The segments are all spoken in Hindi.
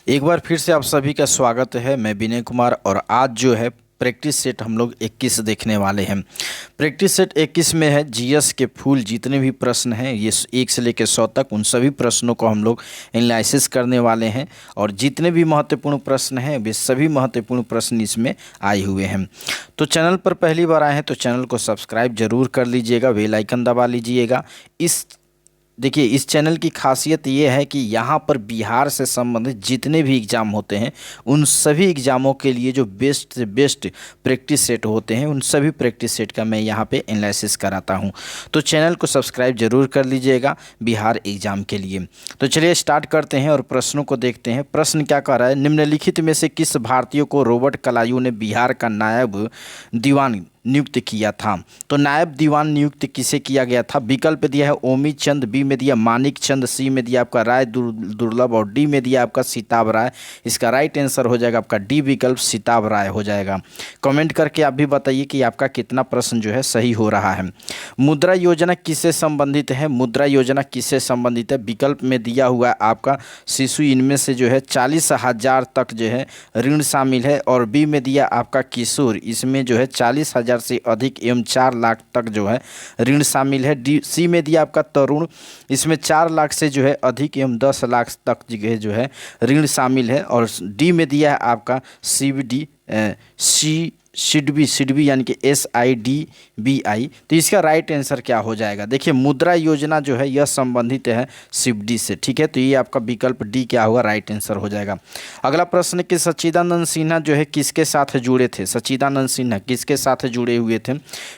एक बार फिर से आप सभी का स्वागत है। मैं विनय कुमार और आज जो है प्रैक्टिस सेट हम लोग 21 देखने वाले हैं। प्रैक्टिस सेट 21 में है जीएस के फुल जितने भी प्रश्न हैं ये 1 से लेकर 100 तक उन सभी प्रश्नों को हम लोग एनालिसिस करने वाले हैं और जितने भी महत्वपूर्ण प्रश्न हैं वे सभी महत्वपूर्ण प्रश्न इसमें आए हुए हैं। तो चैनल पर पहली बार आए हैं तो चैनल को सब्सक्राइब जरूर कर लीजिएगा, बेल आइकन दबा लीजिएगा। देखिए इस चैनल की खासियत ये है कि यहाँ पर बिहार से संबंधित जितने भी एग्ज़ाम होते हैं उन सभी एग्ज़ामों के लिए जो बेस्ट से बेस्ट प्रैक्टिस सेट होते हैं उन सभी प्रैक्टिस सेट का मैं यहाँ पे एनालिसिस कराता हूँ। तो चैनल को सब्सक्राइब जरूर कर लीजिएगा बिहार एग्ज़ाम के लिए। तो चलिए स्टार्ट करते हैं और प्रश्नों को देखते हैं। प्रश्न क्या कह रहा है, निम्नलिखित में से किस भारतीय को रॉबर्ट कलायू ने बिहार का नायब दीवान नियुक्त किया था। तो नायब दीवान नियुक्त किसे किया गया था। विकल्प दिया है ओमी चंद, बी में दिया मानिक चंद, सी में दिया आपका राय दुर्लभ और डी में दिया आपका सीताब राय। इसका राइट आंसर हो जाएगा आपका डी विकल्प सीताब राय हो जाएगा। कमेंट करके आप भी बताइए कि आपका कितना प्रश्न जो है सही हो रहा है। मुद्रा योजना किससे संबंधित है। मुद्रा योजना किससे संबंधित है। विकल्प में दिया हुआ है आपका शिशु, इनमें से जो है 40,000 तक जो है ऋण शामिल है और बी में दिया आपका किशोर, इसमें जो है 40,000 से अधिक एवं 4 लाख तक जो है ऋण शामिल है। डी सी में दिया आपका तरुण, इसमें 4 लाख से जो है अधिक एवं 10 लाख तक जो है ऋण शामिल है और डी में दिया है आपका सीबीडी सिडबी यानी कि SIDBI। तो इसका राइट आंसर क्या हो जाएगा। देखिए मुद्रा योजना जो है यह संबंधित है सिडबी से, ठीक है। तो ये आपका विकल्प डी क्या होगा, राइट आंसर हो जाएगा। अगला प्रश्न कि सच्चिदानंद सिन्हा जो है किसके साथ जुड़े थे। सच्चिदानंद सिन्हा किसके साथ जुड़े हुए थे।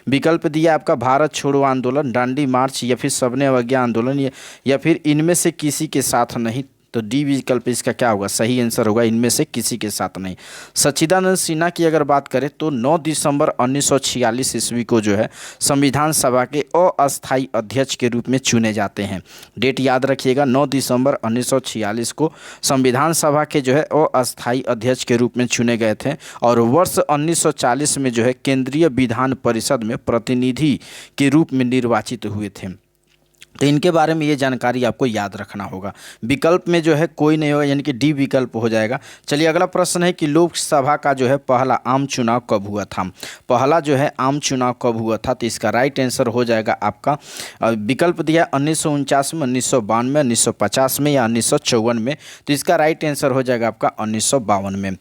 विकल्प दिया आपका भारत छोड़ो आंदोलन, दांडी मार्च या फिर सबने अवज्ञा आंदोलन या फिर इनमें से किसी के साथ नहीं। तो डी विकल्प इसका क्या होगा, सही आंसर होगा इनमें से किसी के साथ नहीं। सच्चिदानंद सिन्हा की अगर बात करें तो 9 दिसंबर 1946 ईस्वी को जो है संविधान सभा के अस्थायी अध्यक्ष के रूप में चुने जाते हैं। डेट याद रखिएगा, 9 दिसंबर 1946 को संविधान सभा के जो है अस्थायी अध्यक्ष के रूप में चुने गए थे और वर्ष 1940 में जो है केंद्रीय विधान परिषद में प्रतिनिधि के रूप में निर्वाचित हुए थे। तो इनके बारे में ये जानकारी आपको याद रखना होगा। विकल्प में जो है कोई नहीं होगा यानी कि डी विकल्प हो जाएगा। चलिए अगला प्रश्न है कि लोकसभा का जो है पहला आम चुनाव कब हुआ था। पहला जो है आम चुनाव कब हुआ था, तो इसका राइट आंसर हो जाएगा आपका विकल्प दिया 1949 में, 1952 में, 1950 में या 1954 में। तो इसका राइट आंसर हो जाएगा आपका 1952 में।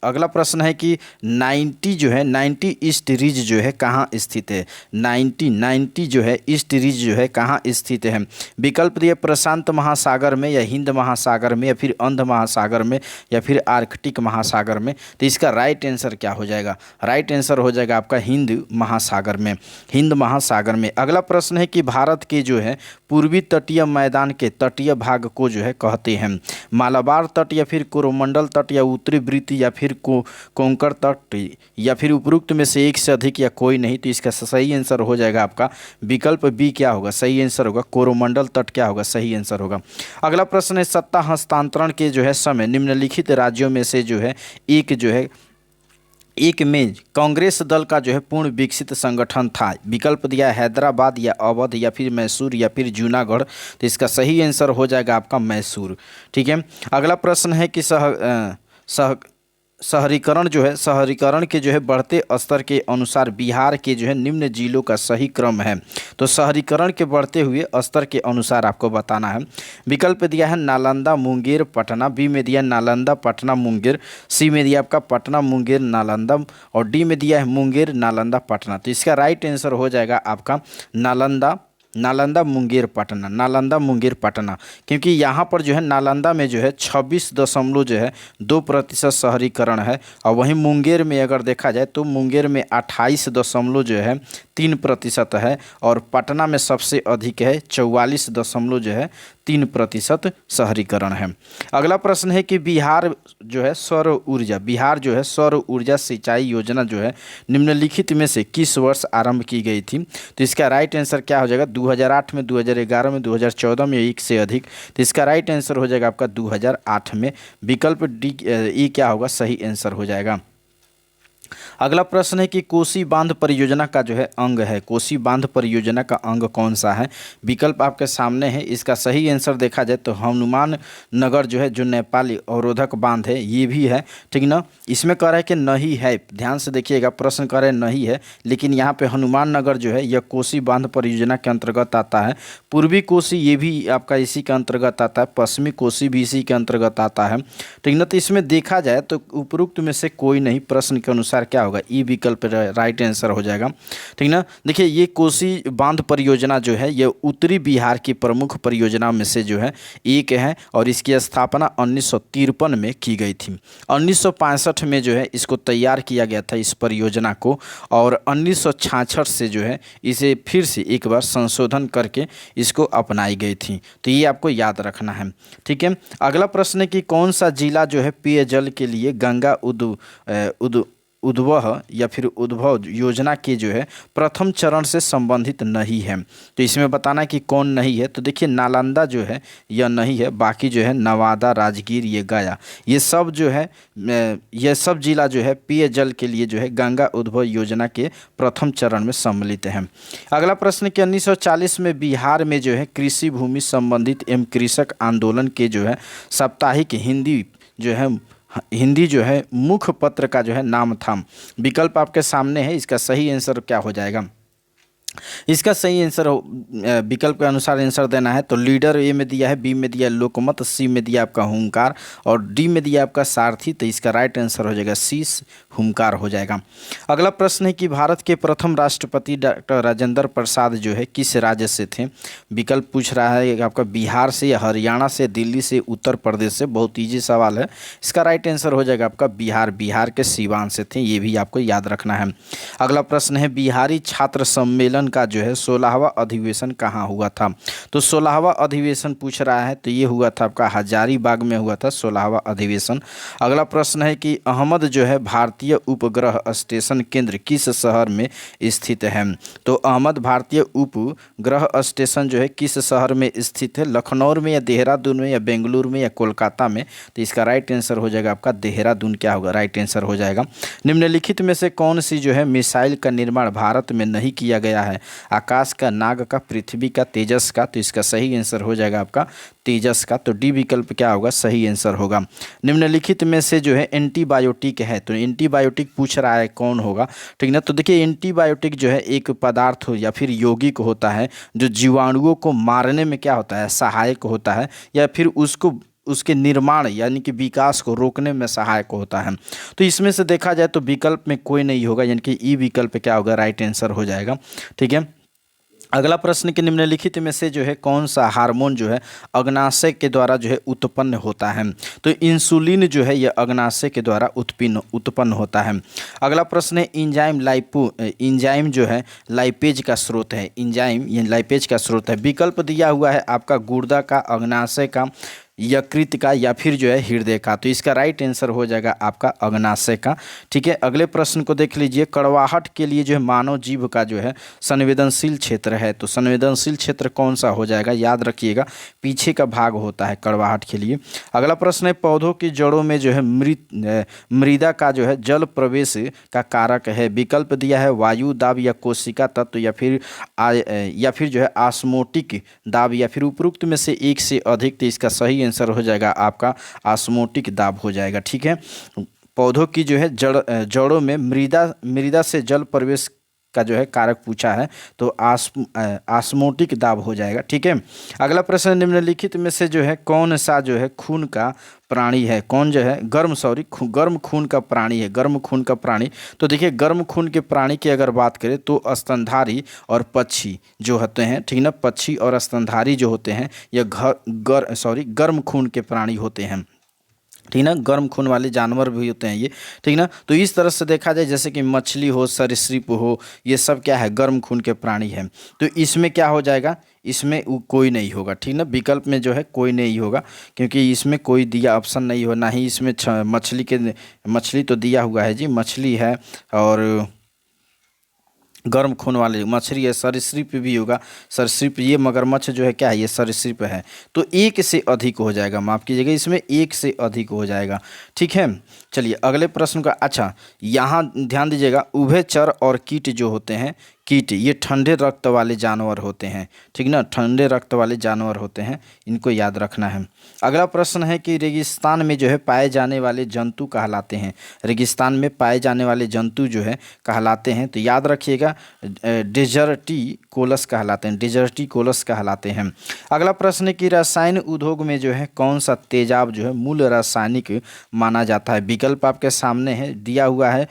अगला प्रश्न है कि 90 जो है 90 ईस्ट रिज जो है कहाँ स्थित है। 90 जो है ईस्ट रिज जो है कहाँ स्थित है। विकल्प दिए प्रशांत महासागर में या हिंद महासागर में या फिर अंध महासागर में या फिर आर्कटिक महासागर में। तो इसका राइट आंसर क्या हो जाएगा, राइट आंसर हो जाएगा आपका हिंद महासागर में, हिंद महासागर में। अगला प्रश्न है कि भारत के जो है पूर्वी तटीय मैदान के तटीय भाग को जो है कहते हैं मालाबार तट या फिर कोरोमंडल तट या उत्तरी वृत्त या फिर कोंकण तट या फिर उपरोक्त में से एक से अधिक या कोई नहीं। तो इसका सही आंसर हो जाएगा आपका विकल्प बी क्या होगा, सही आंसर होगा कोरोमंडल तट क्या होगा, सही आंसर होगा। अगला प्रश्न है सत्ता हस्तांतरण के जो है समय निम्नलिखित राज्यों में से जो है एक में कांग्रेस दल का जो है पूर्ण विकसित संगठन था। विकल्प दिया हैदराबाद या अवध या फिर मैसूर या फिर जूनागढ़। तो इसका सही आंसर हो जाएगा आपका मैसूर, ठीक है। अगला प्रश्न है कि शहरीकरण के जो है बढ़ते स्तर के अनुसार बिहार के जो है निम्न जिलों का सही क्रम है। तो शहरीकरण के बढ़ते हुए स्तर के अनुसार आपको बताना है। विकल्प दिया है नालंदा मुंगेर पटना, बी में दिया नालंदा पटना मुंगेर, सी में दिया आपका पटना मुंगेर नालंदा और डी में दिया है मुंगेर नालंदा पटना। तो इसका राइट आंसर हो जाएगा आपका नालंदा मुंगेर पटना, नालंदा मुंगेर पटना। क्योंकि यहाँ पर जो है नालंदा में जो है 26.2% शहरीकरण है और वहीं मुंगेर में अगर देखा जाए तो मुंगेर में 28.3% है और पटना में सबसे अधिक है 44.3% शहरीकरण है। अगला प्रश्न है कि बिहार जो है सौर ऊर्जा सिंचाई योजना जो है निम्नलिखित में से किस वर्ष आरंभ की गई थी। तो इसका राइट आंसर क्या हो जाएगा, 2008 में, 2011 में, 2014 में, एक से अधिक। तो इसका राइट आंसर हो जाएगा आपका 2008 में। विकल्प डी ई क्या होगा, सही आंसर हो जाएगा। अगला प्रश्न है कि कोसी बांध परियोजना का जो है अंग है, कोसी बांध परियोजना का अंग कौन सा है। विकल्प आपके सामने है। इसका सही आंसर देखा जाए तो हनुमान नगर जो है, जो नेपाली अवरोधक बांध है, ये भी है, ठीक ना। इसमें कह रहा है कि नहीं है, ध्यान से देखिएगा, प्रश्न कह रहे हैं नहीं है, लेकिन यहाँ पे हनुमान नगर जो है यह कोसी बांध परियोजना के अंतर्गत आता है। पूर्वी कोसी ये भी आपका इसी के अंतर्गत आता है, पश्चिमी कोसी भी इसी के अंतर्गत आता है, ठीक ना। तो इसमें देखा जाए तो उपरोक्त में से कोई नहीं, प्रश्न के अनुसार क्या होगा, ई विकल्प राइट आंसर हो जाएगा, ठीक ना। देखिए ये कोसी बांध परियोजना जो है ये उत्तरी बिहार की प्रमुख परियोजना में से जो है एक है, और इसकी स्थापना 1953 में की गई थी। 1965 में जो है इसको तैयार किया गया था इस परियोजना को, और 1966 से जो है इसे फिर से एक बार संशोधन करके इसको अपनाई गई थी। तो ये आपको याद रखना है, ठीक है। अगला प्रश्न है कि कौन सा जिला जो है पेयजल के लिए गंगा उद्वह या फिर उद्भव योजना के जो है प्रथम चरण से संबंधित नहीं है। तो इसमें बताना है कि कौन नहीं है। तो देखिए नालंदा जो है यह नहीं है, बाकी जो है नवादा, राजगीर, ये गया, ये सब जो है यह सब जिला जो है पेयजल के लिए जो है गंगा उद्भव योजना के प्रथम चरण में सम्मिलित है। अगला प्रश्न कि 1940 में बिहार में जो है कृषि भूमि संबंधित एवं कृषक आंदोलन के जो है साप्ताहिक हिंदी जो है मुख्य पत्र का जो है नाम था। विकल्प आपके सामने है, इसका सही आंसर क्या हो जाएगा। इसका सही आंसर विकल्प के अनुसार आंसर देना है। तो लीडर ए में दिया है, बी में दिया है लोकमत, सी में दिया आपका हुंकार, और डी में दिया आपका सारथी। तो इसका राइट आंसर हो जाएगा सी, हुंकार हो जाएगा। अगला प्रश्न है कि भारत के प्रथम राष्ट्रपति डॉक्टर राजेंद्र प्रसाद जो है किस राज्य से थे। विकल्प पूछ रहा है आपका बिहार से या हरियाणा से, दिल्ली से, उत्तर प्रदेश से। बहुत ईजी सवाल है। इसका राइट आंसर हो जाएगा आपका बिहार के सीवान से थे, ये भी आपको याद रखना है। अगला प्रश्न है बिहारी छात्र सम्मेलन का जो है 16वां अधिवेशन कहाँ हुआ था। तो 16वां अधिवेशन पूछ रहा है, तो ये हुआ था आपका हजारीबाग में हुआ था 16वां अधिवेशन। अगला प्रश्न है कि अहमद जो है भारतीय उपग्रह स्टेशन केंद्र किस शहर में स्थित है। तो अहमद भारतीय उपग्रह स्टेशन जो है किस शहर में स्थित है, लखनऊ में या देहरादून में या बेंगलुरु में या कोलकाता में। तो इसका राइट आंसर हो जाएगा आपका देहरादून, क्या होगा, राइट आंसर हो जाएगा। निम्नलिखित में से कौन सी जो है मिसाइल का निर्माण भारत में नहीं किया गया है। आकाश का, नाग का, पृथ्वी का, तेजस का। तो इसका सही आंसर हो जाएगा आपका तेजस का। तो डी विकल्प क्या होगा, सही आंसर होगा। निम्नलिखित में से जो है एंटीबायोटिक है, तो एंटीबायोटिक पूछ रहा है कौन होगा, ठीक ना। तो देखिए एंटीबायोटिक जो है एक पदार्थ हो या फिर यौगिक होता है जो जीवाणुओं को मारने में क्या होता है, सहायक होता है, या फिर उसके निर्माण यानी कि विकास को रोकने में सहायक होता है। तो इसमें से देखा जाए तो विकल्प में कोई नहीं होगा, यानी कि ई विकल्प क्या होगा, राइट आंसर हो जाएगा, ठीक है। अगला प्रश्न के निम्नलिखित में से जो है कौन सा हार्मोन जो है अग्नाशय के द्वारा जो है उत्पन्न होता है। तो इंसुलिन जो है यह अग्नाशय के द्वारा उत्पन्न होता है। अगला प्रश्न है इंजाइम जो है लाइपेज का स्रोत है। इंजाइम ये लाइपेज का स्रोत है। विकल्प दिया हुआ है आपका गुर्दा का, अग्नाशय का, यकृत का, या फिर जो है हृदय का। तो इसका राइट आंसर हो जाएगा आपका अग्नाशय का, ठीक है। अगले प्रश्न को देख लीजिए, कड़वाहट के लिए जो है मानव जीभ का जो है संवेदनशील क्षेत्र है। तो संवेदनशील क्षेत्र कौन सा हो जाएगा, याद रखिएगा पीछे का भाग होता है कड़वाहट के लिए। अगला प्रश्न है पौधों की जड़ों में जो है मृदा का जो है जल प्रवेश का कारक है। विकल्प दिया है वायु दाब या कोशिका तत्व, या फिर जो है आस्मोटिक दाब, या फिर उपरोक्त में से एक से अधिक। तो इसका सही आंसर हो जाएगा आपका आस्मोटिक दाब हो जाएगा, ठीक है। पौधों की जो है जड़ों में मृदा से जल प्रवेश का जो है कारक पूछा है, तो आस्मोटिक दाब हो जाएगा, ठीक है। अगला प्रश्न निम्नलिखित में से जो है कौन सा जो है खून का प्राणी है, कौन जो है गर्म खून का प्राणी है, गर्म खून का प्राणी। तो देखिए गर्म खून के प्राणी की अगर बात करें तो स्तनधारी और पक्षी जो होते हैं, ठीक ना, पक्षी और स्तनधारी जो होते हैं यह गर्म खून के प्राणी होते हैं, ठीक ना, गर्म खून वाले जानवर भी होते हैं ये, ठीक ना। तो इस तरह से देखा जाए जैसे कि मछली हो, सरीसृप हो, ये सब क्या है, गर्म खून के प्राणी है। तो इसमें क्या हो जाएगा, इसमें कोई नहीं होगा, ठीक ना। विकल्प में जो है कोई नहीं होगा, क्योंकि इसमें कोई दिया ऑप्शन नहीं हो, ना ही इसमें मछली तो दिया हुआ है जी, मछली है, और गर्म खून वाले मछली है, सरीसृप भी होगा, सरीसृप ये मगरमच्छ जो है क्या है, ये सरीसृप है। तो एक से अधिक हो जाएगा, माफ़ कीजिएगा, इसमें एक से अधिक हो जाएगा। ठीक है, चलिए अगले प्रश्न का। अच्छा, यहाँ ध्यान दीजिएगा, उभयचर और कीट जो होते हैं, कीट ये ठंडे रक्त वाले जानवर होते हैं। ठीक ना, ठंडे रक्त वाले जानवर होते हैं, इनको याद रखना है। अगला प्रश्न है कि रेगिस्तान में जो है पाए जाने वाले जंतु कहलाते हैं। रेगिस्तान में पाए जाने वाले जंतु जो है कहलाते हैं, तो याद रखिएगा डेजर्टिकोलस कहलाते हैं, डेजर्टिकोलस कहलाते हैं। अगला प्रश्न है कि रसायन उद्योग में जो है कौन सा तेजाब जो है मूल रासायनिक माना जाता है। विकल्प आपके सामने है, दिया हुआ है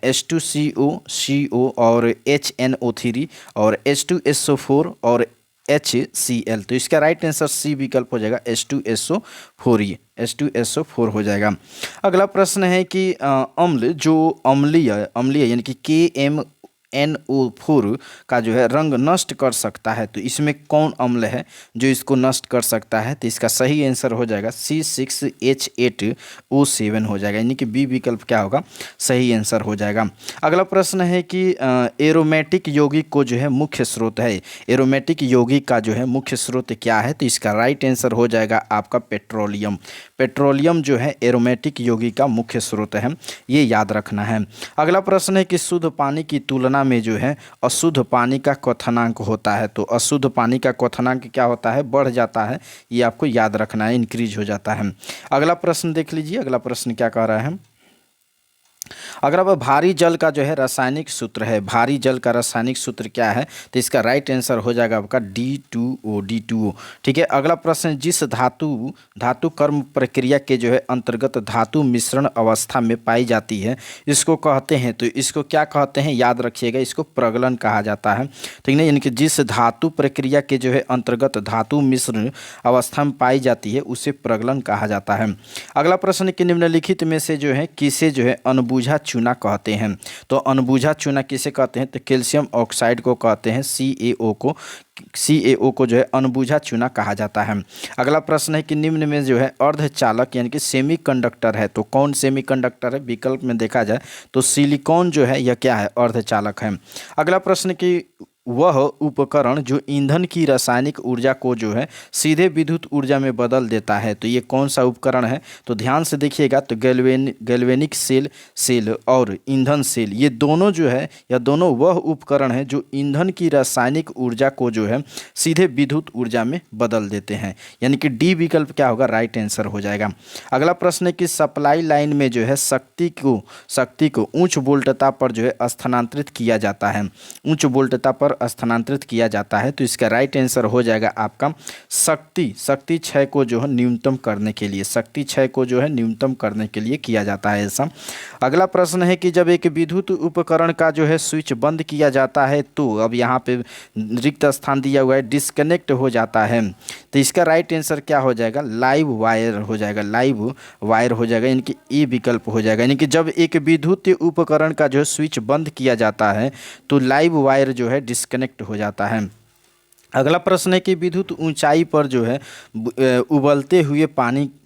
H2CO CO और HNO3 और H2SO4 और HCl। तो इसका राइट आंसर सी विकल्प हो जाएगा, H2SO4, ये H2SO4 हो जाएगा। अगला प्रश्न है कि अम्ल जो अम्लीय यानी कि KMNO4 का जो है रंग नष्ट कर सकता है, तो इसमें कौन अम्ल है जो इसको नष्ट कर सकता है। तो इसका सही आंसर हो जाएगा C6H8O7 हो जाएगा, यानी कि बी विकल्प क्या होगा, सही आंसर हो जाएगा। अगला प्रश्न है कि एरोमेटिक यौगिक को जो है मुख्य स्रोत है, एरोमेटिक यौगिक का जो है मुख्य स्रोत क्या है। तो इसका राइट आंसर हो जाएगा आपका पेट्रोलियम। पेट्रोलियम जो है एरोमेटिक यौगिक का मुख्य स्रोत है, ये याद रखना है। अगला प्रश्न है कि शुद्ध पानी की तुलना में जो है अशुद्ध पानी का क्वथनांक होता है। तो अशुद्ध पानी का क्वथनांक क्या होता है, बढ़ जाता है, ये आपको याद रखना है, इंक्रीज हो जाता है। अगला प्रश्न देख लीजिए, अगला प्रश्न क्या कह रहा है। अगर अब भारी जल का जो है रासायनिक सूत्र है, भारी जल का रासायनिक सूत्र क्या है, तो इसका राइट आंसर हो जाएगा आपका D2O। ठीक है, अगला प्रश्न, जिस धातु कर्म प्रक्रिया के जो है अंतर्गत धातु मिश्रण अवस्था में पाई जाती है, इसको कहते हैं, तो इसको क्या कहते हैं, याद रखिएगा, इसको प्रगलन कहा जाता है। ठीक है, यानी कि जिस धातु प्रक्रिया के जो है अंतर्गत धातु मिश्रण अवस्था में पाई जाती है उसे प्रगलन कहा जाता है। अगला प्रश्न कि निम्नलिखित में से जो है किसे जो है अनबूझा चूना कहते हैं। तो अनबूझा चूना किसे कहते हैं, तो कैल्शियम ऑक्साइड को कहते हैं, CaO को जो है अनबूझा चूना कहा जाता है। अगला प्रश्न है कि निम्न में जो है अर्धचालक यानी कि सेमीकंडक्टर है, तो कौन सेमीकंडक्टर है, विकल्प में देखा जाए तो सिलिकॉन जो है यह क्या है, अर्धचालक है। अगला प्रश्न कि वह उपकरण जो ईंधन की रासायनिक ऊर्जा को जो है सीधे विद्युत ऊर्जा में बदल देता है, तो ये कौन सा उपकरण है। तो ध्यान से देखिएगा, तो गैल्वेनिक सेल और ईंधन सेल, ये दोनों जो है, या दोनों वह उपकरण है जो ईंधन की रासायनिक ऊर्जा को जो है सीधे विद्युत ऊर्जा में बदल देते हैं, यानी कि डी विकल्प क्या होगा, राइट आंसर हो जाएगा। अगला प्रश्न है कि सप्लाई लाइन में जो है शक्ति को उच्च वोल्टता पर जो है स्थानांतरित किया जाता है, उच्च वोल्टता पर स्थानांतरित किया जाता है, तो इसका राइट आंसर हो जाएगा आपका शक्ति क्षय को जो है न्यूनतम करने के लिए, शक्ति क्षय को जो है न्यूनतम करने के लिए किया जाता है ऐसा। अगला प्रश्न है कि जब एक विद्युत उपकरण का जो है स्विच बंद किया जाता है, तो अब यहाँ पे रिक्त स्थान दिया हुआ है, डिस्कनेक्ट हो जाता है, तो इसका राइट आंसर क्या हो जाएगा, लाइव वायर हो जाएगा, लाइव वायर हो जाएगा, यानी कि ए विकल्प हो जाएगा। यानी कि जब एक विद्युत उपकरण का जो है स्विच बंद किया जाता है तो लाइव वायर जो है डिस्कनेक्ट हो जाता है। अगला प्रश्न है कि विद्युत ऊंचाई पर जो है उबलते हुए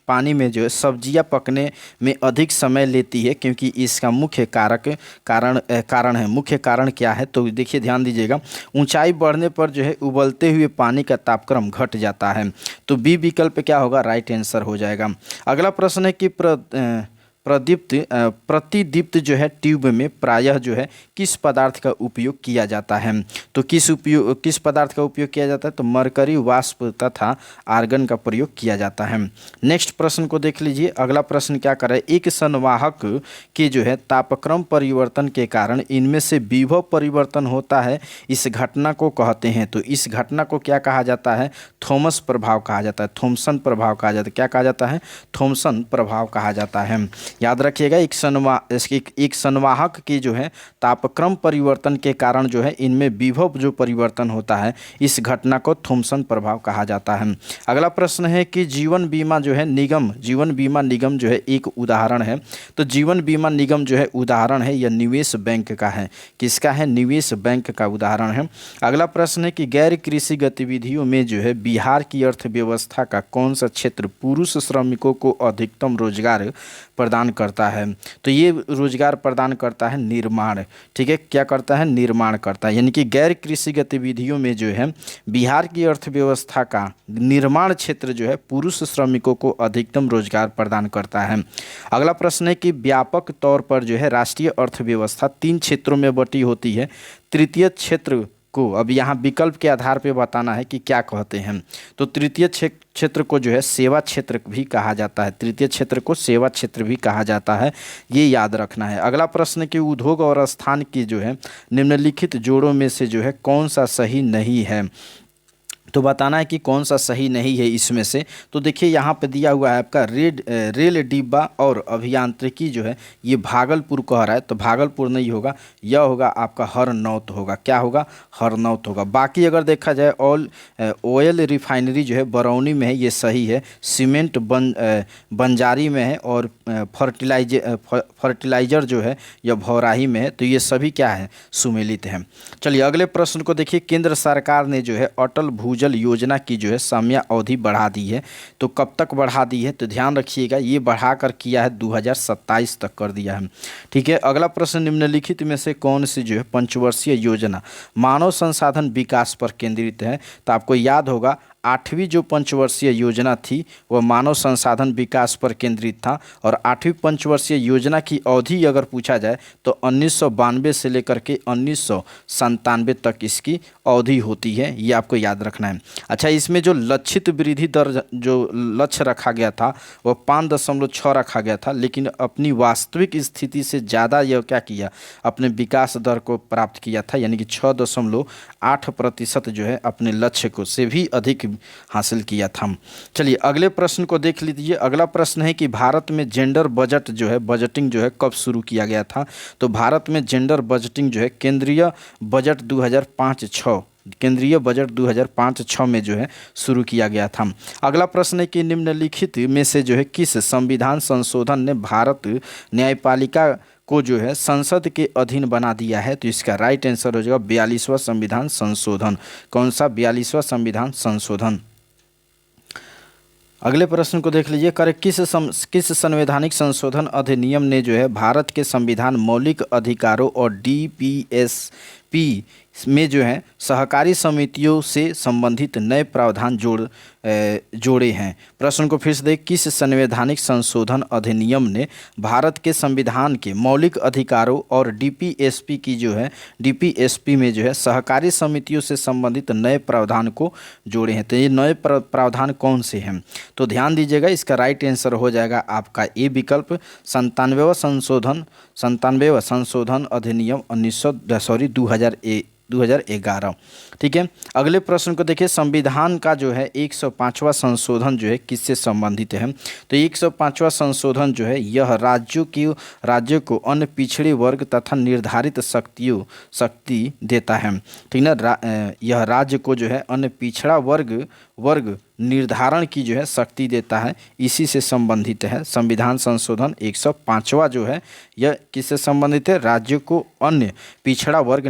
पानी में जो है सब्जियां पकने में अधिक समय लेती है, क्योंकि इसका मुख्य कारण है। मुख्य कारण क्या है, तो देखिए ध्यान दीजिएगा, ऊंचाई बढ़ने पर जो है उबलते हुए पानी का तापक्रम घट जाता है, तो बी विकल्प क्या होगा, राइट आंसर हो जाएगा। अगला प्रश्न है कि प्रतिदीप्त जो है ट्यूब में प्रायः जो है किस पदार्थ का उपयोग किया जाता है। तो किस पदार्थ का उपयोग किया जाता है, तो मरकरी वाष्प तथा आर्गन का प्रयोग किया जाता है। नेक्स्ट प्रश्न को देख लीजिए। अगला प्रश्न क्या कर रहा है, एक संवाहक के जो है तापक्रम परिवर्तन के कारण इनमें से विभव परिवर्तन होता है, इस घटना को कहते हैं। तो इस घटना को क्या कहा जाता है, थॉमस प्रभाव कहा जाता है, थॉमसन प्रभाव कहा जाता है। क्या कहा जाता है, थॉमसन प्रभाव कहा जाता है। याद रखिएगा, एक संवाहक की जो है तापक्रम परिवर्तन के कारण जो है इनमें विभव जो परिवर्तन होता है, इस घटना को थॉमसन प्रभाव कहा जाता है। अगला प्रश्न है कि जीवन बीमा निगम जो है एक उदाहरण है। तो जीवन बीमा निगम जो है उदाहरण है, यह निवेश बैंक का है। किसका है, निवेश बैंक का उदाहरण है। अगला प्रश्न है कि गैर कृषि गतिविधियों में जो है बिहार की अर्थव्यवस्था का कौन सा क्षेत्र पुरुष श्रमिकों को अधिकतम रोजगार प्रदान प्रदान करता है। तो ये रोजगार प्रदान करता है निर्माण, ठीक है, क्या करता है, निर्माण करता है। यानी कि गैर कृषि गतिविधियों में जो है बिहार की अर्थव्यवस्था का निर्माण क्षेत्र जो है पुरुष श्रमिकों को अधिकतम रोजगार प्रदान करता है। अगला प्रश्न है कि व्यापक तौर पर जो है राष्ट्रीय अर्थव्यवस्था 3 क्षेत्रों में बटी होती है। तृतीय क्षेत्र को अब यहाँ विकल्प के आधार पर बताना है कि क्या कहते हैं। तो तृतीय क्षेत्र को जो है सेवा क्षेत्र भी कहा जाता है, तृतीय क्षेत्र को सेवा क्षेत्र भी कहा जाता है, ये याद रखना है। अगला प्रश्न कि उद्योग और स्थान की जो है निम्नलिखित जोड़ों में से जो है कौन सा सही नहीं है। तो बताना है कि कौन सा सही नहीं है इसमें से। तो देखिए यहाँ पे दिया हुआ है आपका रेल डिब्बा और अभियांत्रिकी जो है ये भागलपुर कह रहा है, तो भागलपुर नहीं होगा, यह होगा आपका हरनौत होगा। क्या होगा, हरनौत होगा। बाकी अगर देखा जाए ऑयल रिफाइनरी जो है बरौनी में है, ये सही है। सीमेंट बंजारी में है और फर्टिलाइजर जो है यह भौराही में है। तो ये सभी क्या है, सुमेलित है। चलिए अगले प्रश्न को देखिए। केंद्र सरकार ने जो है अटल भूजल योजना की जो है समय अवधि बढ़ा दी है। तो कब तक बढ़ा दी है, तो ध्यान रखिएगा ये बढ़ाकर किया है 2027 तक कर दिया है, ठीक है। अगला प्रश्न निम्नलिखित में से कौन सी जो है पंचवर्षीय योजना मानव संसाधन विकास पर केंद्रित है। तो आपको याद होगा 8वीं जो पंचवर्षीय योजना थी वह मानव संसाधन विकास पर केंद्रित था। और 8वीं पंचवर्षीय योजना की अवधि अगर पूछा जाए तो 1992 से लेकर के 1997 तक इसकी अवधि होती है, ये आपको याद रखना है। अच्छा, इसमें जो लक्षित वृद्धि दर जो लक्ष्य रखा गया था वह 5.6 रखा गया था, लेकिन अपनी वास्तविक स्थिति से ज़्यादा यह क्या किया, अपने विकास दर को प्राप्त किया था, यानी कि 6.8% जो है अपने लक्ष्य को से भी अधिक हासिल किया था। चलिए अगले प्रश्न को देख लीजिए। अगला प्रश्न है कि भारत में जेंडर बजट जो है बजटिंग जो है कब शुरू किया गया था। तो भारत में जेंडर बजटिंग जो है केंद्रीय बजट 2005-06 केंद्रीय बजट 2005-06 में जो है शुरू किया गया था। अगला प्रश्न है कि निम्नलिखित में से जो है किस संविधान संशोधन ने भारत न्यायपालिका को जो है संसद के अधीन बना दिया है। तो इसका राइट आंसर हो जाएगा 42वां संविधान संशोधन। कौन सा, 42वां संविधान संशोधन। अगले प्रश्न को देख लीजिए। किस संवैधानिक संशोधन अधिनियम ने जो है भारत के संविधान मौलिक अधिकारों और डीपीएसपी में जो है सहकारी समितियों से संबंधित नए प्रावधान जोड़े हैं। प्रश्न को फिर से देख, किस संवैधानिक संशोधन अधिनियम ने भारत के संविधान के मौलिक अधिकारों और डीपीएसपी की जो है डीपीएसपी में जो है सहकारी समितियों से संबंधित नए प्रावधान को जोड़े हैं। तो ये नए प्रावधान कौन से हैं, तो ध्यान दीजिएगा इसका राइट आंसर हो जाएगा आपका ए विकल्प 97वां संशोधन अधिनियम 2011। ठीक है। अगले प्रश्न को देखिए। संविधान का जो है 105वां संशोधन जो है किससे संबंधित है। तो 105वां संशोधन जो है यह राज्यों को अन्य पिछड़े वर्ग तथा निर्धारित शक्ति देता है। ठीक ना, यह राज्य को जो है अन्य पिछड़ा वर्ग निर्धारण की जो है शक्ति देता है, इसी से संबंधित है। संविधान संशोधन 105वां जो है यह किससे संबंधित है, राज्यों को अन्य पिछड़ा वर्ग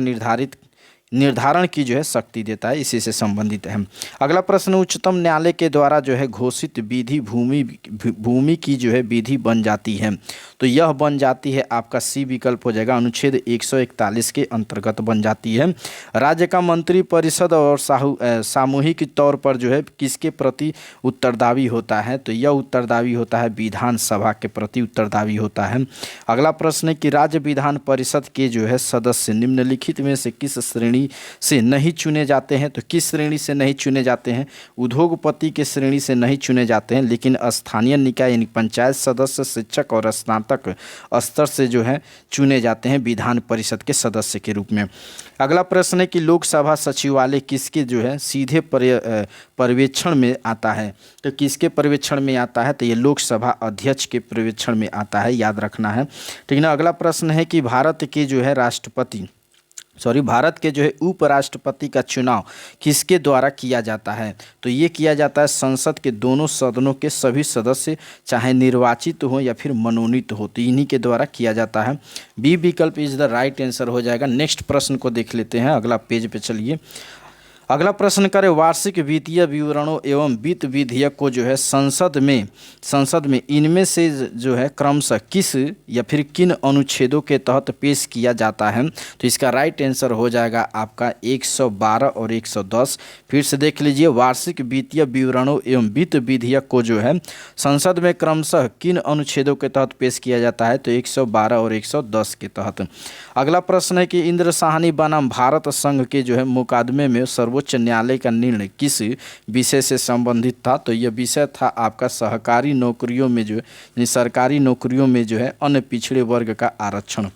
निर्धारण की जो है शक्ति देता है, इसी से संबंधित है। अगला प्रश्न, उच्चतम न्यायालय के द्वारा जो है घोषित विधि भूमि की जो है विधि बन जाती है। तो यह बन जाती है आपका सी विकल्प हो जाएगा, अनुच्छेद 141 के अंतर्गत बन जाती है। राज्य का मंत्री परिषद और सामूहिक तौर पर जो है किसके प्रति उत्तरदायी होता है। तो यह उत्तरदायी होता है विधानसभा के प्रति उत्तरदायी होता है। अगला प्रश्न है कि राज्य विधान परिषद के जो है सदस्य निम्नलिखित में से किस श्रेणी से नहीं चुने जाते हैं। तो किस श्रेणी से नहीं चुने जाते हैं, उद्योगपति के श्रेणी से नहीं चुने जाते हैं, लेकिन स्थानीय निकाय यानी पंचायत सदस्य, शिक्षक और स्नातक स्तर से जो है चुने जाते हैं विधान परिषद के सदस्य के रूप में। अगला प्रश्न है कि लोकसभा सचिवालय किसके जो है सीधे पर्यवेक्षण में आता है। तो किसके पर्यवेक्षण में आता है, तो ये लोकसभा अध्यक्ष के पर्यवेक्षण में आता है, याद रखना है। ठीक ना। अगला प्रश्न है कि भारत के जो है उपराष्ट्रपति का चुनाव किसके द्वारा किया जाता है। तो ये किया जाता है संसद के दोनों सदनों के सभी सदस्य चाहे निर्वाचित हो या फिर मनोनीत हो, तो इन्हीं के द्वारा किया जाता है। बी विकल्प इज द राइट आंसर हो जाएगा। नेक्स्ट प्रश्न को देख लेते हैं, अगला पेज पे चलिए। अगला प्रश्न करें, वार्षिक वित्तीय विवरणों एवं वित्त विधेयक को जो है संसद में इनमें से जो है क्रमशः किस या फिर किन अनुच्छेदों के तहत पेश किया जाता है? तो इसका राइट आंसर हो जाएगा आपका 112 और 110। फिर से देख लीजिए, वार्षिक वित्तीय विवरणों एवं वित्त विधेयक को जो है संसद में क्रमशः किन अनुच्छेदों के तहत पेश किया जाता है? तो 112 और 110 के तहत। अगला प्रश्न है कि इंद्र साहनी बनाम भारत संघ के जो है मुकदमे में सर्वोच्च न्यायालय का निर्णय किस विषय से संबंधित था? तो यह विषय था आपका सहकारी नौकरियों में जो यानी सरकारी नौकरियों में जो है अन्य पिछड़े वर्ग का आरक्षण।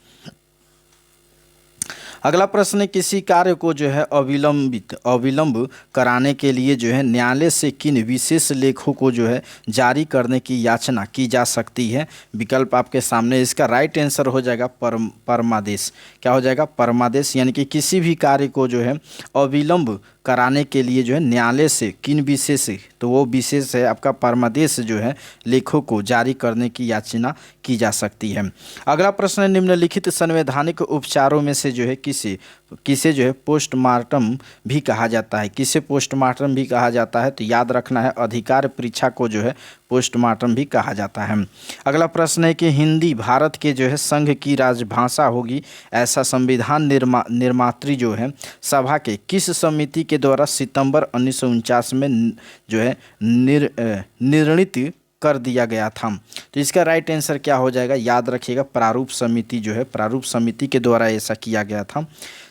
अगला प्रश्न है, किसी कार्य को जो है अविलंब कराने के लिए जो है न्यायालय से किन विशेष लेखों को जो है जारी करने की याचना की जा सकती है? विकल्प आपके सामने, इसका राइट आंसर हो जाएगा परमादेश। क्या हो जाएगा? परमादेश। यानी कि किसी भी कार्य को जो है अविलंब कराने के लिए जो है न्यायालय से किन विशेष, तो वो विशेष है आपका परमादेश जो है लेखों को जारी करने की याचना की जा सकती है। अगला प्रश्न है, निम्नलिखित संवैधानिक उपचारों में से जो है किसे जो है पोस्टमार्टम भी कहा जाता है? किसे पोस्टमार्टम भी कहा जाता है? तो याद रखना है, अधिकार परीक्षा को जो है पोस्टमार्टम भी कहा जाता है। अगला प्रश्न है कि हिंदी भारत के जो है संघ की राजभाषा होगी, ऐसा संविधान निर्मात्री जो है सभा के किस समिति के द्वारा सितंबर 1949 में जो है निर्णित कर दिया गया था? तो इसका राइट आंसर क्या हो जाएगा? याद रखिएगा, प्रारूप समिति जो है प्रारूप समिति के द्वारा ऐसा किया गया था।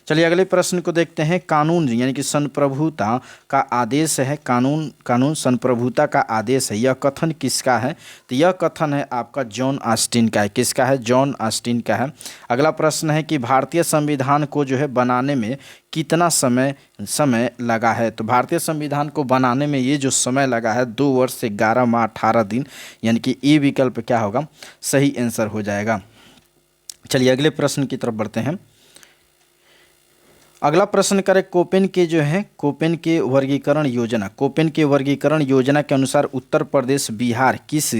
चलिए अगले प्रश्न को देखते हैं। कानून यानी कि संप्रभुता का आदेश है, कानून संप्रभुता का आदेश है, यह कथन किसका है? तो यह कथन है आपका जॉन ऑस्टिन का है। किसका है? जॉन ऑस्टिन का है। अगला प्रश्न है कि भारतीय संविधान को जो है बनाने में कितना समय लगा है? तो भारतीय संविधान को बनाने में ये जो समय लगा है 2 वर्ष से 11 माह 18 दिन, यानी कि ए विकल्प क्या होगा? सही आंसर हो जाएगा। चलिए अगले प्रश्न की तरफ बढ़ते हैं। अगला प्रश्न करें, कोपेन के वर्गीकरण योजना के अनुसार उत्तर प्रदेश बिहार किस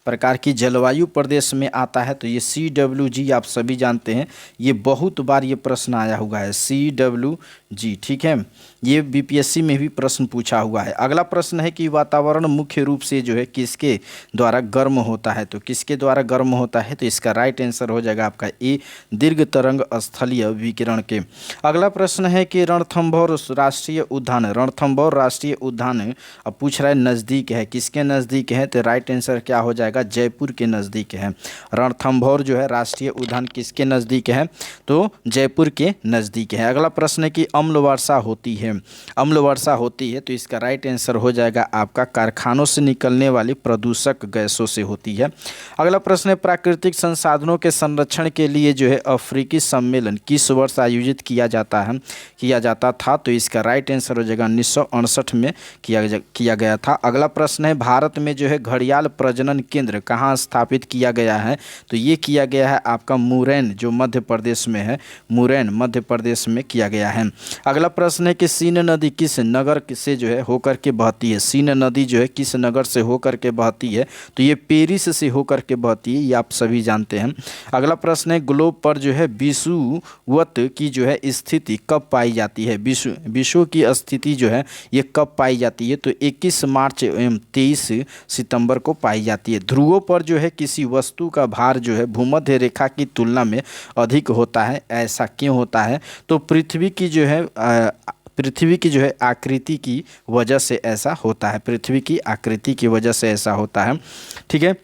प्रकार की जलवायु प्रदेश में आता है? तो ये CWG आप सभी जानते हैं, ये बहुत बार ये प्रश्न आया हुआ है, CWG, ठीक है, ये BPSC में भी प्रश्न पूछा हुआ है। अगला प्रश्न है कि वातावरण मुख्य रूप से जो है किसके द्वारा गर्म होता है? तो किसके द्वारा गर्म होता है? तो इसका राइट आंसर हो जाएगा आपका ए, दीर्घ तरंग स्थलीय विकिरण के। अगला प्रश्न है कि रणथंभौर राष्ट्रीय उद्यान अब पूछ रहा है नज़दीक है, किसके नज़दीक है? तो राइट आंसर क्या हो जाएगा? जयपुर के नज़दीक है। रणथंभौर जो है राष्ट्रीय उद्यान किसके नज़दीक है? तो जयपुर के नज़दीक है। अगला प्रश्न है कि अम्ल वर्षा होती है, तो इसका राइट आंसर हो जाएगा आपका कारखानों से निकलने वाली प्रदूषक गैसों से होती है। अगला प्रश्न है, प्राकृतिक संसाधनों के संरक्षण के लिए जो है अफ्रीकी सम्मेलन किस वर्ष आयोजित किया जाता था? तो इसका राइट आंसर हो जाएगा 1968 में किया गया था। अगला प्रश्न है, भारत में जो है घड़ियाल प्रजनन केंद्र कहाँ स्थापित किया गया है? तो ये किया गया है आपका मुरैन, जो मध्य प्रदेश में है, मुरैन मध्य प्रदेश में किया गया है। अगला प्रश्न है कि सीन नदी किस नगर से जो है होकर के बहती है? सीन नदी जो है किस नगर से होकर के बहती है? तो ये पेरिस से होकर के बहती है, ये आप सभी जानते हैं। अगला प्रश्न है, ग्लोब पर जो है विषुवत की जो है स्थिति कब पाई जाती है? विषुव की स्थिति जो है ये कब पाई जाती है? तो 21 मार्च एवं 23 सितंबर को पाई जाती है। ध्रुवों पर जो है किसी वस्तु का भार जो है भूमध्य रेखा की तुलना में अधिक होता है, ऐसा क्यों होता है? तो पृथ्वी की जो है आकृति की वजह से ऐसा होता है, पृथ्वी की आकृति की वजह से ऐसा होता है, ठीक है।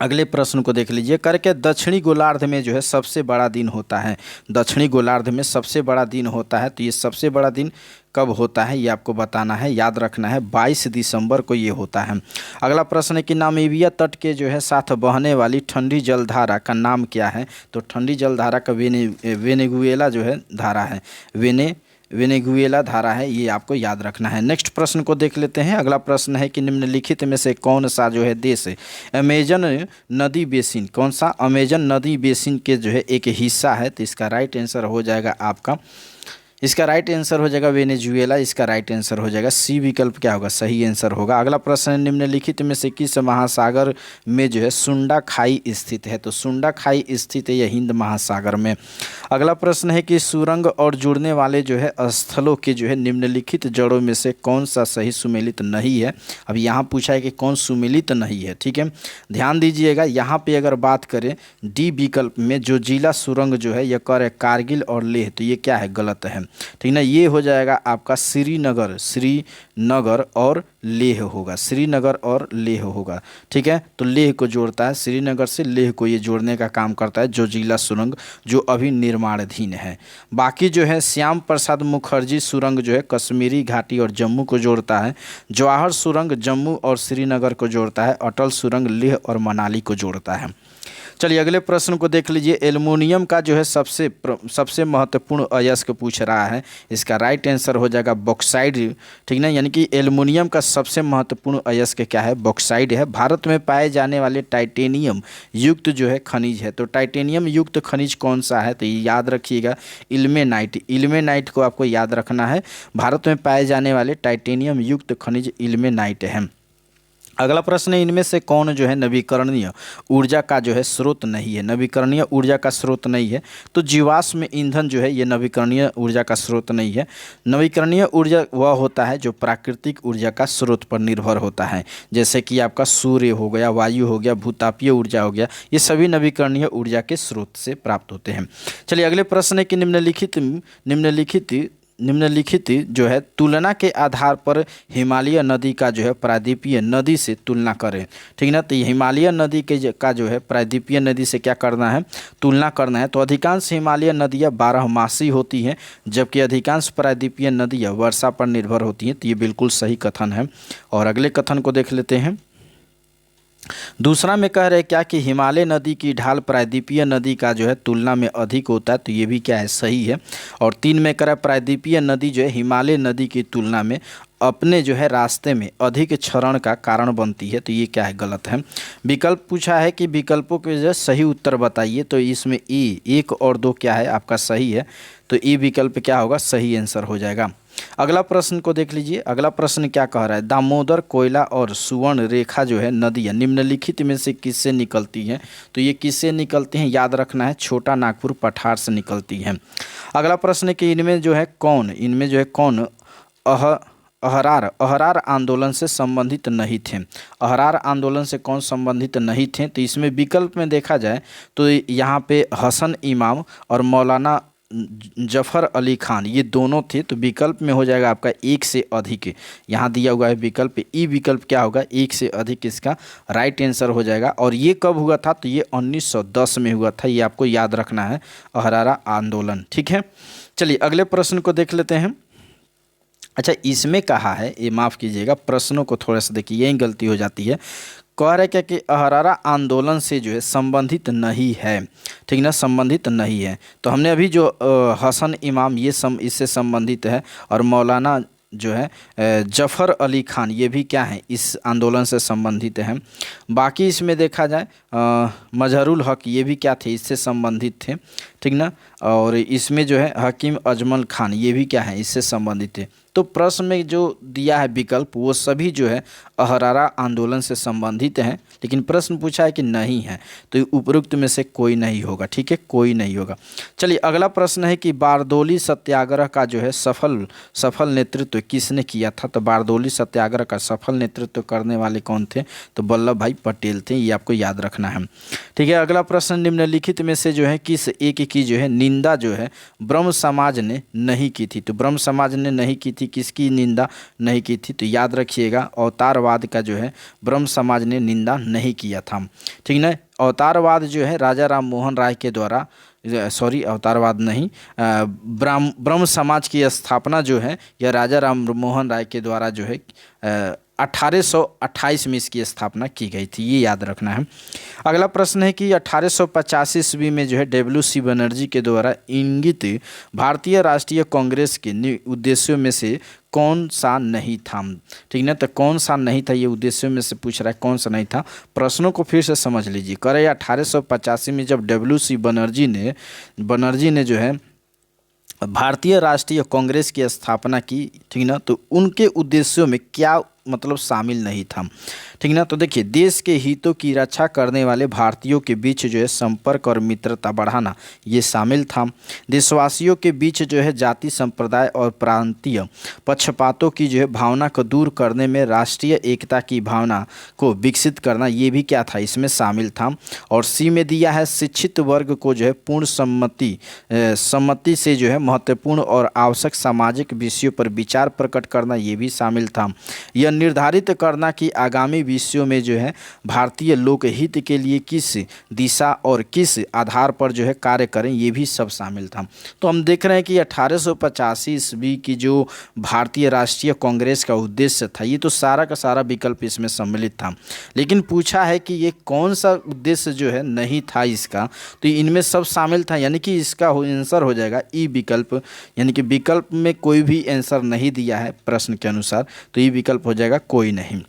अगले प्रश्न को देख लीजिए, करके दक्षिणी गोलार्ध में जो है सबसे बड़ा दिन होता है? दक्षिणी गोलार्ध में सबसे बड़ा दिन होता है, तो ये सबसे बड़ा दिन कब होता है ये आपको बताना है, याद रखना है, 22 दिसंबर को ये होता है। अगला प्रश्न है कि नामीबिया तट के जो है साथ बहने वाली ठंडी जलधारा का नाम क्या है? तो ठंडी जलधारा का वेनेजुएला जो है धारा है, वेनेजुएला धारा है, ये आपको याद रखना है। नेक्स्ट प्रश्न को देख लेते हैं। अगला प्रश्न है कि निम्नलिखित में से कौन सा जो है देश अमेजन नदी बेसिन, कौन सा अमेजन नदी बेसिन के जो है एक हिस्सा है? तो इसका राइट आंसर हो जाएगा आपका, इसका राइट आंसर हो जाएगा वेनेजुएला, इसका राइट आंसर हो जाएगा सी विकल्प क्या होगा, सही आंसर होगा। अगला प्रश्न है, निम्नलिखित में से किस महासागर में जो है सुंडा खाई स्थित है? तो सुंडा खाई स्थित है यह हिंद महासागर में। अगला प्रश्न है कि सुरंग और जुड़ने वाले जो है स्थलों के जो है निम्नलिखित जड़ों में से कौन सा सही सुमेलित नहीं है? अब यहाँ पूछा है कि कौन सुमेलित नहीं है, ठीक है। ध्यान दीजिएगा, यहाँ पे अगर बात करें डी विकल्प में जो जिला सुरंग जो है यह कर है कारगिल और लेह, तो ये क्या है, गलत है, ठीक ना। ये हो जाएगा आपका श्रीनगर, श्रीनगर और लेह होगा, श्रीनगर और लेह होगा, ठीक है। तो लेह को जोड़ता है, श्रीनगर से लेह को ये जोड़ने का काम करता है जो जिला सुरंग जो अभी निर्माणाधीन है। बाकी जो है श्याम प्रसाद मुखर्जी सुरंग जो है कश्मीरी घाटी और जम्मू को जोड़ता है। जवाहर सुरंग जम्मू और श्रीनगर को जोड़ता है। अटल सुरंग लेह और मनाली को जोड़ता है। चलिए अगले प्रश्न को देख लीजिए। एल्युमिनियम का जो है सबसे महत्वपूर्ण अयस्क पूछ रहा है। इसका राइट आंसर हो जाएगा बॉक्साइड, ठीक ना। यानी कि एल्युमिनियम का सबसे महत्वपूर्ण अयस्क क्या है, बॉक्साइड है। भारत में पाए जाने वाले टाइटेनियम युक्त जो है खनिज है, तो टाइटेनियम युक्त खनिज कौन सा है? तो ये याद रखिएगा, इल्मेनाइट। इल्मेनाइट को आपको याद रखना है। भारत में पाए जाने वाले टाइटेनियम युक्त खनिज इल्मेनाइट है। अगला प्रश्न है, इनमें से कौन जो है नवीकरणीय ऊर्जा का जो है स्रोत नहीं है? नवीकरणीय ऊर्जा का स्रोत नहीं है तो जीवाश्म ईंधन जो है ये नवीकरणीय ऊर्जा का स्रोत नहीं है। नवीकरणीय ऊर्जा वह होता है जो प्राकृतिक ऊर्जा का स्रोत पर निर्भर होता है, जैसे कि आपका सूर्य हो गया, वायु हो गया, भूतापीय ऊर्जा हो गया, ये सभी नवीकरणीय ऊर्जा के स्रोत से प्राप्त होते हैं। चलिए अगले प्रश्न है कि निम्नलिखित जो है तुलना के आधार पर हिमालय नदी का जो है प्रायद्वीपीय नदी से तुलना करें, ठीक ना। तो हिमालय नदी का जो है प्रायद्वीपीय नदी से क्या करना है, तुलना करना है। तो अधिकांश हिमालय नदियाँ बारहमासी होती हैं जबकि अधिकांश प्रायद्वीपीय नदियाँ वर्षा पर निर्भर होती हैं। तो ये बिल्कुल सही कथन है। और अगले कथन को देख लेते हैं। दूसरा में कह रहे हैं क्या कि हिमालय नदी की ढाल प्रायद्वीपीय नदी का जो है तुलना में अधिक होता है, तो ये भी क्या है, सही है। और 3 में कह रहा है प्रायद्वीपीय नदी जो है हिमालय नदी की तुलना में अपने जो है रास्ते में अधिक क्षरण का कारण बनती है, तो ये क्या है, गलत है। विकल्प पूछा है कि विकल्पों के जो सही उत्तर बताइए, तो इसमें ई 1 और 2 क्या है आपका सही है, तो ई विकल्प क्या होगा, सही आंसर हो जाएगा। अगला प्रश्न को देख लीजिए। अगला प्रश्न क्या कह रहा है, दामोदर, कोयला और सुवर्ण रेखा जो है नदियाँ निम्नलिखित में से किससे निकलती हैं? तो ये किससे निकलती हैं, याद रखना है, छोटा नागपुर पठार से निकलती हैं। अगला प्रश्न है कि इनमें जो है कौन अहरार आंदोलन से संबंधित नहीं थे? अहरार आंदोलन से कौन संबंधित नहीं थे? तो इसमें विकल्प में देखा जाए तो यहाँ पे हसन इमाम और मौलाना जफ़र अली खान ये दोनों थे, तो विकल्प में हो जाएगा आपका 1 से अधिक। यहाँ दिया हुआ है विकल्प ई विकल्प क्या होगा, 1 से अधिक इसका राइट आंसर हो जाएगा। और ये कब हुआ था, तो ये 1910 में हुआ था, ये आपको याद रखना है, अहरारा आंदोलन, ठीक है। चलिए अगले प्रश्न को देख लेते हैं। अच्छा, इसमें कहा है, ये माफ़ कीजिएगा, प्रश्नों को थोड़ा सा देखिए, यही गलती हो जाती है। कह रहे क्या कि अहरारा आंदोलन से जो है संबंधित नहीं है, ठीक ना, संबंधित नहीं है। तो हमने अभी जो हसन इमाम ये इससे संबंधित है, और मौलाना जो है जफ़र अली खान ये भी क्या है, इस आंदोलन से संबंधित हैं। बाकी इसमें देखा जाए मजहरुल हक ये भी क्या थे, इससे संबंधित थे, ठीक ना। और इसमें जो है हकीम अजमल खान ये भी क्या है, इससे संबंधित थे। तो प्रश्न में जो दिया है विकल्प वो सभी जो है अहरारा आंदोलन से संबंधित हैं, लेकिन प्रश्न पूछा है कि नहीं है, तो उपरोक्त में से कोई नहीं होगा, ठीक है, कोई नहीं होगा। चलिए अगला प्रश्न है कि बारदोली सत्याग्रह का जो है सफल नेतृत्व किसने किया था? तो बारदोली सत्याग्रह का सफल नेतृत्व करने वाले कौन थे? तो वल्लभ भाई पटेल थे, ये आपको याद रखना है, ठीक है। अगला प्रश्न, निम्नलिखित में से जो है किस एक की जो है निंदा जो है ब्रह्म समाज ने नहीं की थी? तो ब्रह्म समाज ने नहीं की थी, किसकी निंदा नहीं की थी? तो याद रखिएगा अवतारवाद का जो है ब्रह्म समाज ने निंदा नहीं किया था, ठीक ना। अवतारवाद जो है राजा राम मोहन राय के द्वारा, सॉरी अवतारवाद नहीं, ब्रह्म समाज की स्थापना जो है यह राजा राम मोहन राय के द्वारा जो है 1828 में इसकी स्थापना की गई थी, ये याद रखना है। अगला प्रश्न है कि 1885 ईस्वी में जो है डब्ल्यू.सी. बनर्जी के द्वारा इंगित भारतीय राष्ट्रीय कांग्रेस के उद्देश्यों में से कौन सा नहीं था, ठीक ना। तो कौन सा नहीं था, ये उद्देश्यों में से पूछ रहा है, कौन सा नहीं था। प्रश्नों को फिर से समझ लीजिए। करे 1885 में जब डब्ल्यू.सी. बनर्जी ने जो है भारतीय राष्ट्रीय कांग्रेस की स्थापना की, ठीक ना, तो उनके उद्देश्यों में क्या मतलब शामिल नहीं था, ठीक ना। तो देखिए, देश के हितों की रक्षा करने वाले भारतीयों के बीच जो है संपर्क और मित्रता बढ़ाना ये शामिल था। देशवासियों के बीच जो है जाति, संप्रदाय और प्रांतीय पक्षपातों की जो है भावना को दूर करने में राष्ट्रीय एकता की भावना को विकसित करना ये भी क्या था, इसमें शामिल था। और सी में दिया है शिक्षित वर्ग को जो है पूर्ण सम्मति से जो है महत्वपूर्ण और आवश्यक सामाजिक विषयों पर विचार प्रकट करना ये भी शामिल था। यह निर्धारित करना कि आगामी विषयों में जो है भारतीय लोकहित के लिए किस दिशा और किस आधार पर जो है कार्य करें, ये भी सब शामिल था। तो हम देख रहे हैं कि 1885 ईस्वी की जो भारतीय राष्ट्रीय कांग्रेस का उद्देश्य था, ये तो सारा का सारा विकल्प इसमें सम्मिलित था। लेकिन पूछा है कि ये कौन सा उद्देश्य जो है नहीं था इसका, तो इनमें सब शामिल था, यानी कि इसका आंसर हो जाएगा ई विकल्प। यानी कि विकल्प में कोई भी आंसर नहीं दिया है प्रश्न के अनुसार, तो ई विकल्प हो जाएगा कोई नहीं।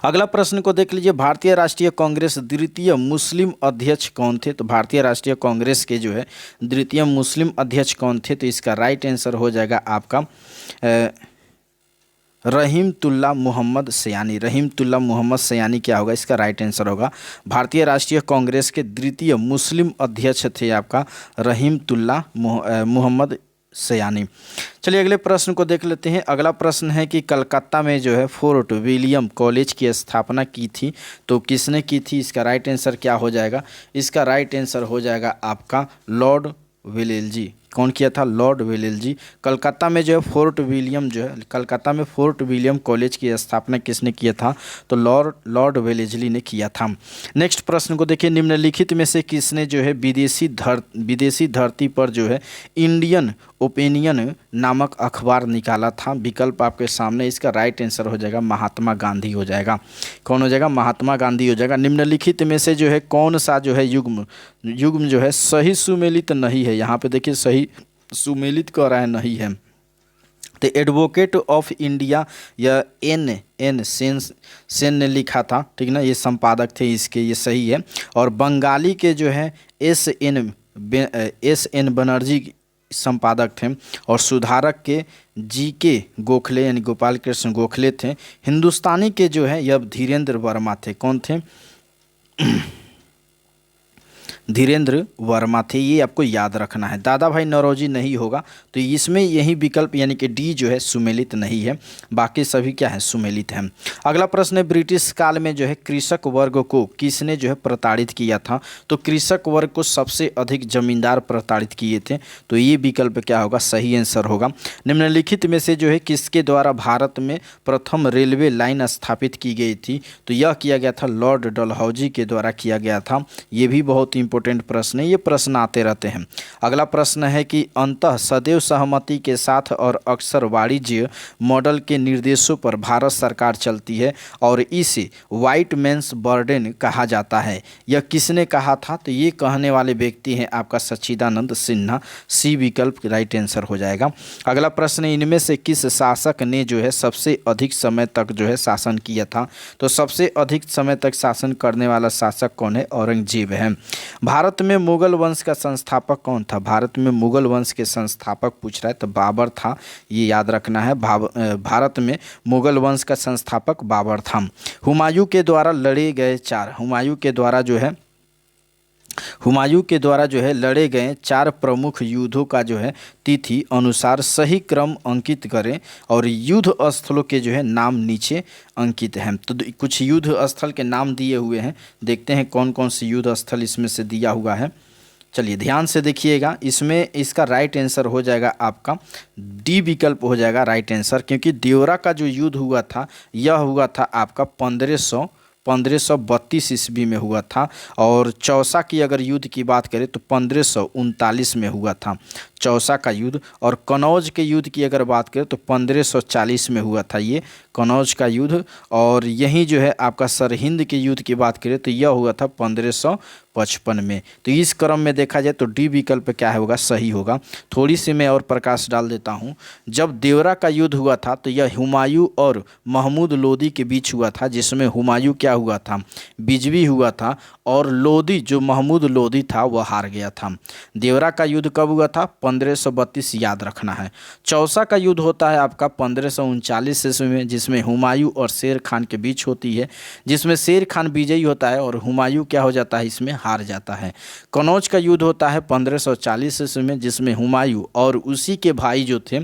अगला प्रश्न को देख लीजिए, भारतीय राष्ट्रीय कांग्रेस द्वितीय मुस्लिम अध्यक्ष कौन थे। तो भारतीय राष्ट्रीय कांग्रेस के जो है द्वितीय मुस्लिम अध्यक्ष कौन थे, तो इसका राइट आंसर हो जाएगा आपका रहीमतुल्लाह मोहम्मद सयानी। रहीमतुल्लाह मोहम्मद सयानी क्या होगा, इसका राइट आंसर होगा। भारतीय राष्ट्रीय कांग्रेस के द्वितीय मुस्लिम अध्यक्ष थे आपका रहीमतुल्लाह मोहम्मद सयानी। चलिए अगले प्रश्न को देख लेते हैं। अगला प्रश्न है कि कलकत्ता में जो है फोर्ट विलियम कॉलेज की स्थापना की थी, तो किसने की थी, इसका राइट आंसर क्या हो जाएगा, इसका राइट आंसर हो जाएगा आपका लॉर्ड वेलेस्ली। कौन किया था, लॉर्ड वेलेस्ली। कलकत्ता में जो है फोर्ट विलियम जो है, कलकत्ता में फोर्ट विलियम कॉलेज की स्थापना किसने किया था, तो लॉर्ड वेलेस्ली ने किया था। नेक्स्ट प्रश्न को देखिए, निम्नलिखित में से किसने जो है विदेशी धरती पर जो है इंडियन ओपिनियन नामक अखबार निकाला था। विकल्प आपके सामने, इसका राइट आंसर हो जाएगा महात्मा गांधी हो जाएगा। कौन हो जाएगा, महात्मा गांधी हो जाएगा। निम्नलिखित में से जो है कौन सा जो है युग्म जो है सही सुमेलित नहीं है, यहाँ पे देखिए सही सुमेलित कह रहा है नहीं है, तो एडवोकेट ऑफ इंडिया या एन सेन ने लिखा था, ठीक ना, ये संपादक थे इसके, ये सही है। और बंगाली के जो है एस एन बनर्जी संपादक थे, और सुधारक के जी.के. गोखले यानी गोपाल कृष्ण गोखले थे। हिंदुस्तानी के जो है यह धीरेन्द्र वर्मा थे। कौन थे, धीरेन्द्र वर्मा थे, ये आपको याद रखना है। दादा भाई नौरोजी नहीं होगा, तो इसमें यही विकल्प यानी कि डी जो है सुमेलित नहीं है, बाकी सभी क्या है, सुमेलित हैं। अगला प्रश्न है, ब्रिटिश काल में जो है कृषक वर्ग को किसने जो है प्रताड़ित किया था, तो कृषक वर्ग को सबसे अधिक जमींदार प्रताड़ित किए थे, तो ये विकल्प क्या होगा, सही आंसर होगा। निम्नलिखित में से जो है किसके द्वारा भारत में प्रथम रेलवे लाइन स्थापित की गई थी, तो यह किया गया था लॉर्ड डलहौजी के द्वारा किया गया था। ये भी बहुत इंपॉर्टेंट प्रश्न है, ये प्रश्न आते रहते हैं। अगला प्रश्न है कि अंततः सदैव सहमति के साथ और अक्सर वाणिज्य मॉडल के निर्देशों पर भारत सरकार चलती है और इसे व्हाइट मैन्स बर्डन कहा जाता है, यह किसने कहा था, तो ये कहने वाले व्यक्ति हैं आपका सच्चिदानंद सिन्हा। सी विकल्प राइट आंसर हो जाएगा। अगला प्रश्न है, इनमें से किस शासक ने जो है सबसे अधिक समय तक जो है शासन किया था, तो सबसे अधिक समय तक शासन करने वाला शासक कौन है, औरंगजेब है। भारत में मुगल वंश का संस्थापक कौन था, भारत में मुगल वंश के संस्थापक पूछ रहा है, तो बाबर था, ये याद रखना है। भारत में मुगल वंश का संस्थापक बाबर था। हुमायूं के द्वारा लड़े गए लड़े गए चार प्रमुख युद्धों का जो है तिथि अनुसार सही क्रम अंकित करें और युद्ध स्थलों के जो है नाम नीचे अंकित हैं। तो कुछ युद्ध स्थल के नाम दिए हुए हैं, देखते हैं कौन कौन से युद्ध स्थल इसमें से दिया हुआ है। चलिए ध्यान से देखिएगा, इसमें इसका राइट आंसर हो जाएगा आपका डी विकल्प हो जाएगा राइट आंसर, क्योंकि देवरा का जो युद्ध हुआ था यह हुआ था आपका 1532 ईस्वी में हुआ था, और चौसा की अगर युद्ध की बात करें तो 1539 में हुआ था चौसा का युद्ध, और कनौज के युद्ध की अगर बात करें तो 1540 में हुआ था ये कनौज का युद्ध, और यहीं जो है आपका सरहिंद के युद्ध की बात करें तो यह हुआ था 55 में। तो इस क्रम में देखा जाए तो डी विकल्प क्या है होगा, सही होगा। थोड़ी सी मैं और प्रकाश डाल देता हूँ। जब देवरा का युद्ध हुआ था तो यह हुमायूं और महमूद लोदी के बीच हुआ था, जिसमें हुमायूं क्या हुआ था, विजयी हुआ था, और लोदी जो महमूद लोदी था वह हार गया था। देवरा का युद्ध कब हुआ था, 1532, याद रखना है। चौसा का युद्ध होता है आपका 1539 ईस्वी में, जिसमें हुमायूं और शेर खान के बीच होती है, जिसमें शेर खान विजयी होता है और हुमायूं क्या हो जाता है, इसमें हार जाता है। कनौज का युद्ध होता है 1540 ईस्वी में, जिसमें हुमायूं और उसी के भाई जो थे,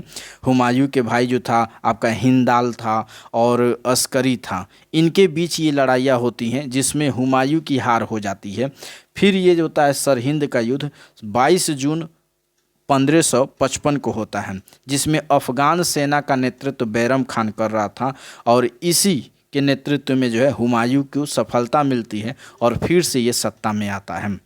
हुमायूं के भाई जो था आपका हिंदाल था और अस्करी था, इनके बीच ये लड़ाइयाँ होती हैं, जिसमें हुमायूं की हार हो जाती है। फिर ये जो होता है सरहिंद का युद्ध 22 जून 1555 को होता है, जिसमें अफगान सेना का नेतृत्व बैरम खान कर रहा था, और इसी के नेतृत्व में जो है हुमायूं को सफलता मिलती है और फिर से ये सत्ता में आता है।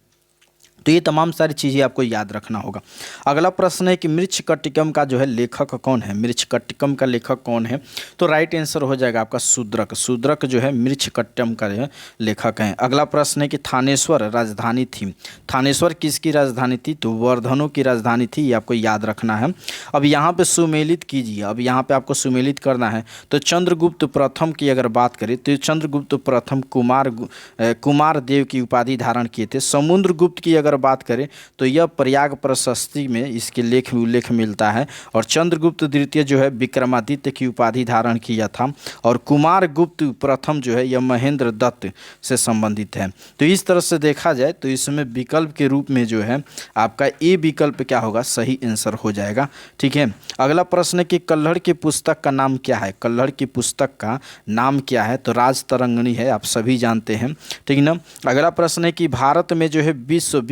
तो ये तमाम सारी चीज़ें आपको याद रखना होगा। अगला प्रश्न है कि मृच्छकटिकम का जो है लेखक कौन है, मृच्छकटिकम का लेखक कौन है। तो राइट आंसर हो जाएगा आपका शूद्रक। शूद्रक जो है मृच्छकटिकम का जो है लेखक है। अगला प्रश्न है कि थानेश्वर राजधानी थी। थानेश्वर किसकी राजधानी थी, तो वर्धनों की राजधानी थी, ये आपको याद रखना है। अब यहाँ पे सुमेलित कीजिए, अब यहाँ पे आपको सुमेलित करना है। तो चंद्रगुप्त प्रथम की अगर बात करें तो चंद्रगुप्त प्रथम कुमार देव की उपाधि धारण किए थे। समुद्रगुप्त की अगर बात करें तो यह प्रयाग प्रशस्ति में इसके उल्लेख मिलता है, और चंद्रगुप्त द्वितीय जो है विक्रमादित्य की उपाधि धारण किया था, और कुमारगुप्त प्रथम जो है यह महेंद्र दत्त से संबंधित है। तो इस तरह से देखा जाए तो इसमें विकल्प के रूप में जो है आपका ए विकल्प क्या होगा, सही आंसर हो जाएगा। ठीक है। अगला प्रश्न है कि कल्हड़ की पुस्तक का नाम क्या है। कल्हड़ की पुस्तक का नाम क्या है, तो राजतरंगिणी है, आप सभी जानते हैं। ठीक ना। अगला प्रश्न है कि भारत में जो है विश्व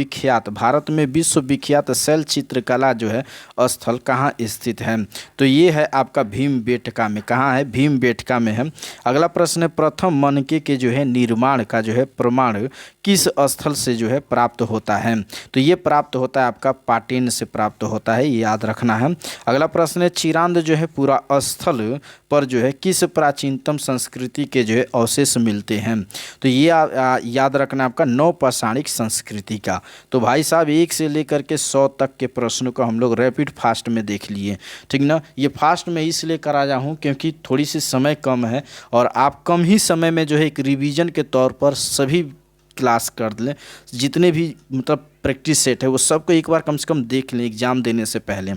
विख्यात शैल चित्रकला जो है स्थल कहाँ स्थित है, तो ये है आपका भीमबेटका में। कहाँ है, भीमबेटका में है। अगला प्रश्न है प्रथम मनके के जो है निर्माण का जो है प्रमाण किस स्थल से जो है प्राप्त होता है, तो ये प्राप्त होता है आपका पाटेन से प्राप्त होता है, ये याद रखना है। अगला प्रश्न है चिरांद जो है पूरा स्थल पर जो है किस प्राचीनतम संस्कृति के जो है अवशेष मिलते हैं, तो ये याद रखना आपका नौपाषाणिक संस्कृति का। तो भाई साहब 1 से लेकर के 100 तक के प्रश्नों को हम लोग रैपिड फास्ट में देख लिए। ठीक ना। ये फास्ट में इसलिए कराया हूँ क्योंकि थोड़ी सी समय कम है, और आप कम ही समय में जो है एक रिवीजन के तौर पर सभी क्लास कर लें, जितने भी मतलब प्रैक्टिस सेट है वो सबको एक बार कम से कम देख लें एग्ज़ाम देने से पहले।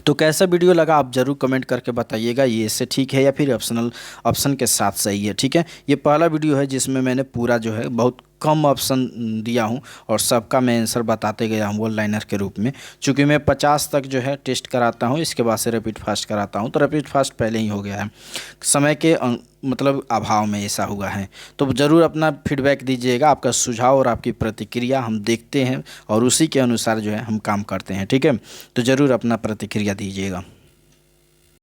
तो कैसा वीडियो लगा आप ज़रूर कमेंट करके बताइएगा, ये इससे ठीक है या फिर ऑप्शन के साथ सही है। ठीक है। ये पहला वीडियो है जिसमें मैंने पूरा जो है बहुत कम ऑप्शन दिया हूं और सबका मैं आंसर बताते गया हूं वन लाइनर के रूप में। चूँकि मैं 50 तक जो है टेस्ट कराता हूं, इसके बाद से रैपिड फास्ट कराता हूं, तो रैपिड फास्ट पहले ही हो गया है, समय के मतलब अभाव में ऐसा हुआ है। तो ज़रूर अपना फीडबैक दीजिएगा, आपका सुझाव और आपकी प्रतिक्रिया हम देखते हैं और उसी के अनुसार जो है हम काम करते हैं। ठीक है। तो ज़रूर अपना प्रतिक्रिया दीजिएगा।